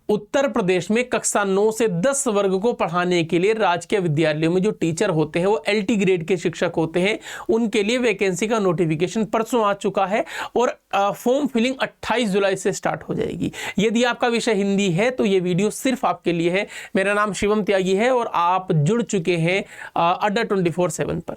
उत्तर प्रदेश में कक्षा 9 से 10 वर्ग को पढ़ाने के लिए राजकीय विद्यालयों में जो टीचर होते हैं वो LT ग्रेड के शिक्षक होते हैं, उनके लिए वैकेंसी का नोटिफिकेशन परसों आ चुका है और फॉर्म फिलिंग 28 जुलाई से स्टार्ट हो जाएगी। यदि आपका विषय हिंदी है तो ये वीडियो सिर्फ आपके लिए है। मेरा नाम शिवम त्यागी है और आप जुड़ चुके हैं अड्डा 24/7 पर।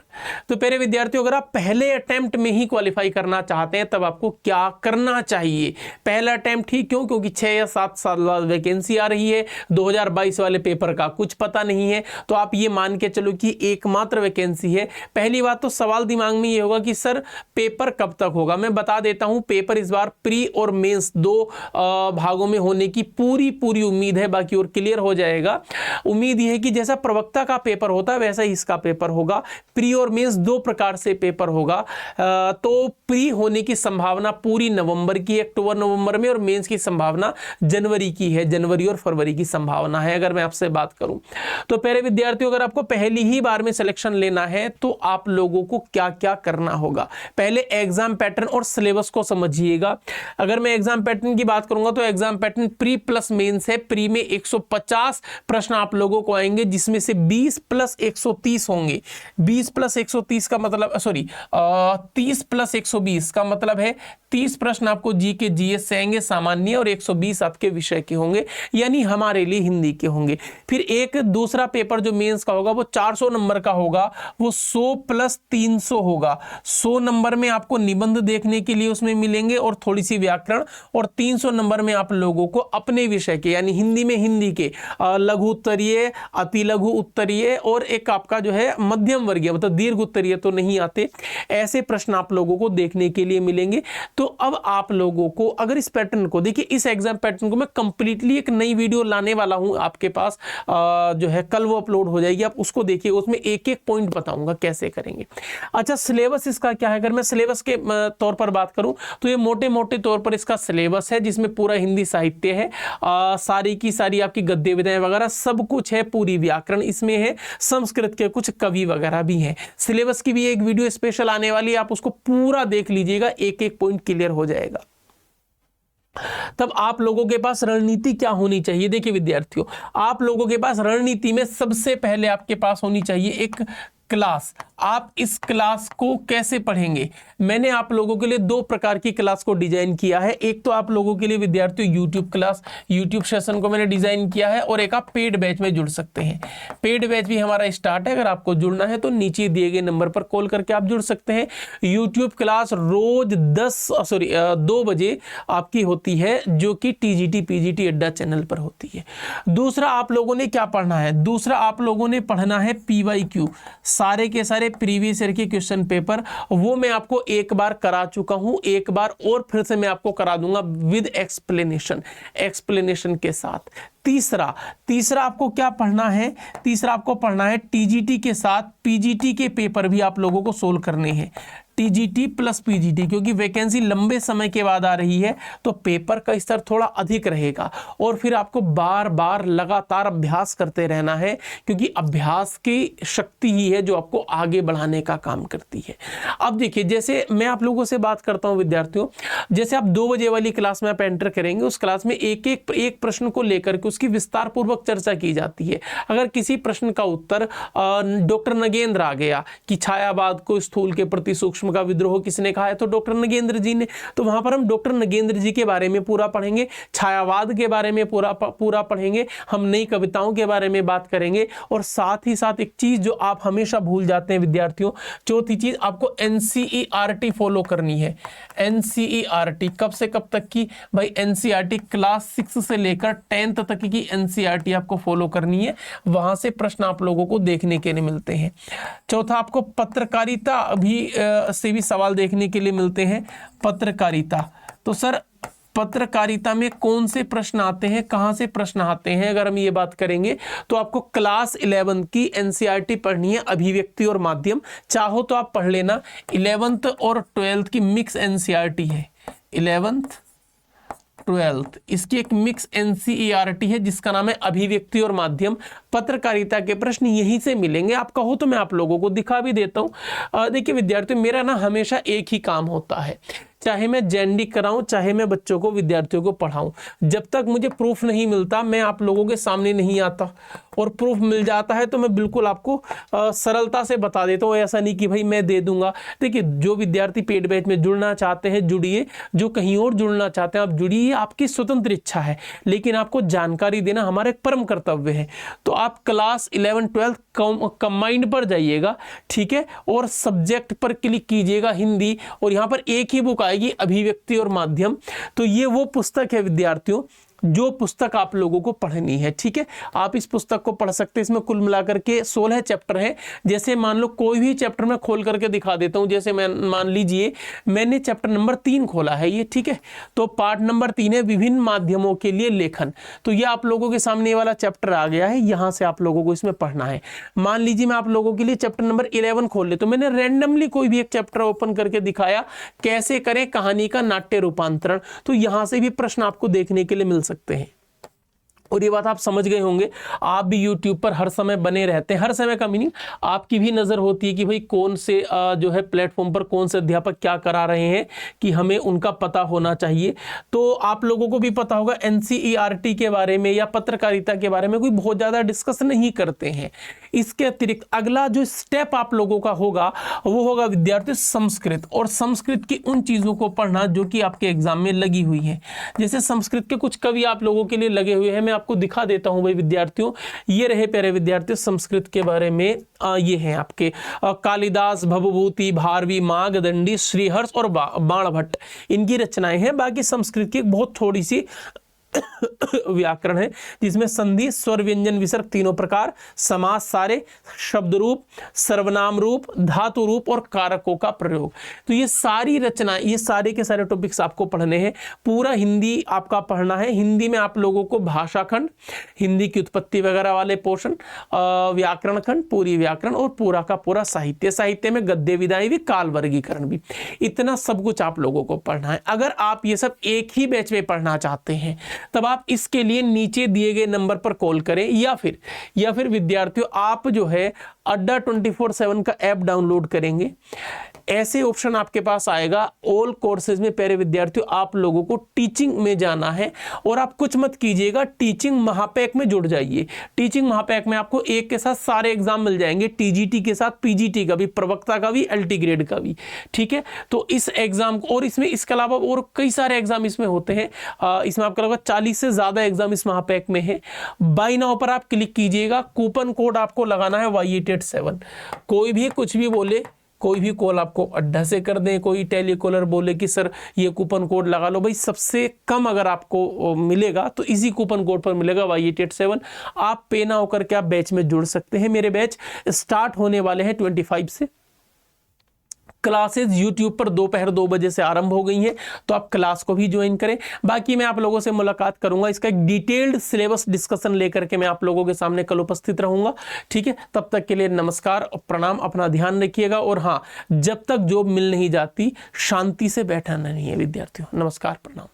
तो प्यारे विद्यार्थियों, अगर आप पहले अटेम्प्ट में ही क्वालिफाई करना चाहते हैं तब आपको क्या करना चाहिए? पहला अटेम्प्ट ही क्यों? क्योंकि 6 या 7 साल बाद वैकेंसी आ रही है, 2022 वाले पेपर का कुछ पता नहीं है, तो आप ये मान के चलो कि एकमात्र वैकेंसी है। पहली बात तो सवाल दिमाग में ये होगा कि सर पेपर कब तक होगा। मैं बता देता हूं, पेपर इस बार प्री और मेंस 2 भागों में होने की पूरी उम्मीद है, बाकी और क्लियर हो जाएगा। उम्मीद यह है कि जैसा प्रवक्ता का पेपर होता है वैसा ही इसका पेपर होगा। प्री और मेंस 2 प्रकार से पेपर होगा। तो प्री होने की संभावना पूरी नवंबर की, अक्टूबर नवंबर में, और मेंस की संभावना जनवरी की है, जनवरी और फरवरी की संभावना है अगर मैं आपसे बात करूं। तो प्यारे विद्यार्थियों, अगर आपको पहली ही बार में सिलेक्शन लेना है तो आप लोगों को क्या क्या करना होगा? पहले एग्जाम पैटर्न और सिलेबस को समझिएगा। अगर मैं एग्जाम पैटर्न की बात करूंगा तो exam pattern pre plus mains है। प्री में 150 प्रश्न आप लोगों को आएंगे, जिसमें से 20 + 130 होंगे। 20 + 130 का मतलब 30 + 120 का मतलब है 30 प्रश्न आपको जीके जीएस से आएंगे सामान्य, और 120 आपके विषय के होंगे, यानी हमारे लिए हिंदी के होंगे। फिर एक दूसरा पेपर जो मेंस का होगा वो 400 नंबर का होगा, वो 100 + 300 होगा। 100 नंबर में आपको निबंध देखने के लिए उसमें मिलेंगे और थोड़ी सी व्याकरण, और 300 नंबर में आप लोगों को अपने विषय के यानी हिंदी में हिंदी के लघु उत्तरीय, अति लघु उत्तरीय, और एक आपका जो है मध्यम वर्गीय, मतलब दीर्घ उत्तरीय तो नहीं आते, ऐसे प्रश्न आप लोगों को देखने के लिए मिलेंगे। तो अब आप लोगों को अगर इस पैटर्न को देखिए, इस एग्जाम पैटर्न को मैं कंप्लीटली एक नई वीडियो लाने वाला हूं आपके पास, जो है कल वो अपलोड हो जाएगी, आप उसको देखिए, उसमें एक एक पॉइंट बताऊंगा कैसे करेंगे। अच्छा, सिलेबस इसका क्या है? अगर मैं सिलेबस के तौर पर बात करूं तो ये मोटे मोटे तौर पर इसका सिलेबस है, जिसमें पूरा हिंदी साहित्य है, सारी की सारी आपकी गद्य विधाएं वगैरह सब कुछ है, पूरी व्याकरण इसमें है, संस्कृत के कुछ कवि वगैरह भी हैं। सिलेबस की भी एक वीडियो स्पेशल आने वाली है, आप उसको पूरा देख लीजिएगा, एक एक पॉइंट क्लियर हो जाएगा। तब आप लोगों के पास रणनीति क्या होनी चाहिए? देखिए विद्यार्थियों, आप लोगों के पास रणनीति में सबसे पहले आपके पास होनी चाहिए एक क्लास। आप इस क्लास को कैसे पढ़ेंगे? मैंने आप लोगों के लिए 2 प्रकार की क्लास को डिजाइन किया है। एक तो आप लोगों के लिए विद्यार्थियों यूट्यूब क्लास, यूट्यूब सेशन को मैंने डिजाइन किया है, और एक आप पेड बैच में जुड़ सकते हैं। पेड बैच भी हमारा स्टार्ट है, अगर आपको जुड़ना है तो नीचे दिए गए नंबर पर कॉल करके आप जुड़ सकते हैं। यूट्यूब क्लास रोज 2 बजे आपकी होती है, जो कि TGT PGT अड्डा चैनल पर होती है। दूसरा आप लोगों ने क्या पढ़ना है? दूसरा आप लोगों ने पढ़ना है PYQ, सारे के सारे प्रीवियस ईयर के क्वेश्चन पेपर। वो मैं आपको एक बार करा चुका हूं, एक बार और फिर से मैं आपको करा दूंगा विद एक्सप्लेनेशन के साथ। तीसरा आपको क्या पढ़ना है? तीसरा आपको पढ़ना है TGT के साथ PGT के पेपर भी आप लोगों को सोल्व करने हैं, TGT + PGT, क्योंकि वैकेंसी लंबे समय के बाद आ रही है तो पेपर का स्तर थोड़ा अधिक रहेगा, और फिर आपको बार बार लगातार अभ्यास करते रहना है, क्योंकि अभ्यास की शक्ति ही है जो आपको आगे बढ़ाने का काम करती है। अब देखिए, जैसे मैं आप लोगों से बात करता हूं विद्यार्थियों, जैसे आप 2 बजे वाली क्लास में आप एंटर करेंगे, उस क्लास में एक प्रश्न को लेकर के उसकी विस्तार पूर्वक चर्चा की जाती है। अगर किसी प्रश्न का उत्तर डॉक्टर नगेंद्र आ गया कि छायावाद को स्थूल के प्रति सूक्ष्म का विद्रोह किसने कहा है, तो डॉक्टर नगेंद्र जी ने, तो वहां पर हम डॉक्टर नगेंद्र जी के बारे में पूरा पढ़ेंगे, छायावाद के बारे में पूरा पढ़ेंगे, हम नई कविताओं के बारे में बात करेंगे, और साथ ही साथ एक चीज जो आप हमेशा भूल जाते हैं विद्यार्थियों, चौथी चीज, आपको NCERT फॉलो करनी है। NCERT कब से कब तक की? भाई NCERT क्लास 6 से लेकर 10th तक की NCERT आपको फॉलो करनी है, वहां से प्रश्न आप लोगों को देखने के लिए मिलते हैं। चौथा, आपको पत्रकारिता से भी सवाल देखने के लिए मिलते हैं। पत्रकारिता, तो सर पत्रकारिता में कौन से प्रश्न आते हैं, कहां से प्रश्न आते हैं? अगर हम ये बात करेंगे तो आपको क्लास 11 की NCERT पढ़नी है, अभिव्यक्ति और माध्यम। चाहो तो आप पढ़ लेना, 11th और 12th की मिक्स NCERT है। 11th 12th इसकी एक मिक्स NCERT है, जिसका नाम है अभिव्यक्ति और माध्यम। पत्रकारिता के प्रश्न यहीं से मिलेंगे। आप कहो तो मैं आप लोगों को दिखा भी देता हूं। देखिए विद्यार्थियों, मेरा ना हमेशा एक ही काम होता है चाहे मैं जेएनडी कराऊं, चाहे मैं बच्चों को, विद्यार्थियों को पढ़ाऊं, जब तक मुझे प्रूफ नहीं मिलता मैं आप लोगों के सामने नहीं आता। और प्रूफ मिल जाता है तो मैं बिल्कुल आपको सरलता से बता देता हूँ। ऐसा नहीं कि भाई मैं दे दूंगा। देखिए, जो विद्यार्थी पेड बैच में जुड़ना चाहते हैं जुड़िए, जो कहीं और जुड़ना चाहते हैं आप जुड़िए, आपकी स्वतंत्र इच्छा है, लेकिन आपको जानकारी देना हमारा एक परम कर्तव्य है। तो आप क्लास 11-12 कंबाइंड पर जाइएगा, ठीक है, और सब्जेक्ट पर क्लिक कीजिएगा हिंदी, और यहाँ पर एक ही बुक आएगी, अभिव्यक्ति और माध्यम। तो ये वो पुस्तक है विद्यार्थियों, जो पुस्तक आप लोगों को पढ़नी है, ठीक है। आप इस पुस्तक को पढ़ सकते हैं। इसमें कुल मिलाकर के 16 चैप्टर हैं। जैसे मान लो कोई भी चैप्टर मैं खोल करके दिखा देता हूं। जैसे मैं मान लीजिए मैंने चैप्टर नंबर 3 खोला है ये, ठीक है। तो पार्ट नंबर 3 है विभिन्न माध्यमों के लिए लेखन। तो ये आप लोगों के सामने ये वाला चैप्टर आ गया है, यहां से आप लोगों को इसमें पढ़ना है। मान लीजिए मैं आप लोगों के लिए चैप्टर नंबर 11 खोल ले, तो मैंने रैंडमली कोई भी एक चैप्टर ओपन करके दिखाया, कैसे करें कहानी का नाट्य रूपांतरण। तो यहां से भी प्रश्न आपको देखने के लिए मिल सकते हैं। और ये बात आप समझ गए होंगे। आप भी YouTube पर हर समय बने रहते हैं, हर समय का मीनिंग आपकी भी नज़र होती है कि भाई कौन से जो है प्लेटफॉर्म पर कौन से अध्यापक क्या करा रहे हैं, कि हमें उनका पता होना चाहिए। तो आप लोगों को भी पता होगा NCERT के बारे में या पत्रकारिता के बारे में कोई बहुत ज़्यादा डिस्कस नहीं करते हैं। इसके अतिरिक्त अगला जो स्टेप आप लोगों का होगा वो होगा विद्यार्थी संस्कृत, और संस्कृत की उन चीज़ों को पढ़ना जो कि आपके एग्जाम में लगी हुई है। जैसे संस्कृत के कुछ कवि आप लोगों के लिए लगे हुए हैं, मैं आपको दिखा देता हूं भाई विद्यार्थियों। ये रहे प्यारे विद्यार्थियों संस्कृत के बारे में। ये हैं आपके कालिदास, भवभूति, भारवी, मागदंडी, श्रीहर्ष और बाणभट्ट, इनकी रचनाएं हैं। बाकी संस्कृत की बहुत थोड़ी सी व्याकरण है, जिसमें संधि, स्वर, व्यंजन, विसर्ग तीनों प्रकार, समास सारे, शब्द रूप, सर्वनाम रूप, धातु रूप और कारकों का प्रयोग। तो ये सारी रचना, ये सारे के सारे टॉपिक्स आपको पढ़ने हैं। पूरा हिंदी आपका पढ़ना है। हिंदी में आप लोगों को भाषा खंड, हिंदी की उत्पत्ति वगैरह वाले पोर्शन, व्याकरण खंड, पूरी व्याकरण और पूरा का पूरा साहित्य, साहित्य में गद्य विधाई भी, काल वर्गीकरण भी, इतना सब कुछ आप लोगों को पढ़ना है। अगर आप ये सब एक ही बैच में पढ़ना चाहते हैं तब आप इसके लिए नीचे दिए गए नंबर पर कॉल करें, या फिर विद्यार्थियों आप जो है अड्डा 24/7 का ऐप डाउनलोड करेंगे। ऐसे ऑप्शन आपके पास आएगा ऑल कोर्सेज में। प्यारे विद्यार्थियों आप लोगों को टीचिंग में जाना है, और आप कुछ मत कीजिएगा, टीचिंग महापैक में जुड़ जाइए। टीचिंग महापैक में आपको एक के साथ सारे एग्जाम मिल जाएंगे, TGT के साथ PGT का भी, प्रवक्ता का भी, LT ग्रेड का भी, ठीक है। तो इस एग्जाम को, और इसमें इसके अलावा और कई सारे एग्जाम इसमें होते हैं। इसमें आपका लगभग 40 से ज्यादा एग्जाम इस महापैक में है। बाय नाउ पर आप क्लिक कीजिएगा, कूपन कोड आपको लगाना है Y887। कोई भी कुछ भी बोले, कोई भी कॉल आपको अड्डा से कर दें, कोई टेलीकॉलर बोले कि सर ये कूपन कोड लगा लो, भाई सबसे कम अगर आपको मिलेगा तो इसी कूपन कोड पर मिलेगा Y887। आप पे ना होकर के आप बैच में जुड़ सकते हैं। मेरे बैच स्टार्ट होने वाले हैं 25 से। क्लासेस YouTube पर दोपहर 2 बजे से आरंभ हो गई हैं, तो आप क्लास को भी ज्वाइन करें। बाकी मैं आप लोगों से मुलाकात करूंगा, इसका एक डिटेल्ड सिलेबस डिस्कशन लेकर के मैं आप लोगों के सामने कल उपस्थित रहूंगा, ठीक है। तब तक के लिए नमस्कार और प्रणाम, अपना ध्यान रखिएगा। और हाँ, जब तक जॉब मिल नहीं जाती शांति से बैठना नहीं है विद्यार्थियों। नमस्कार, प्रणाम।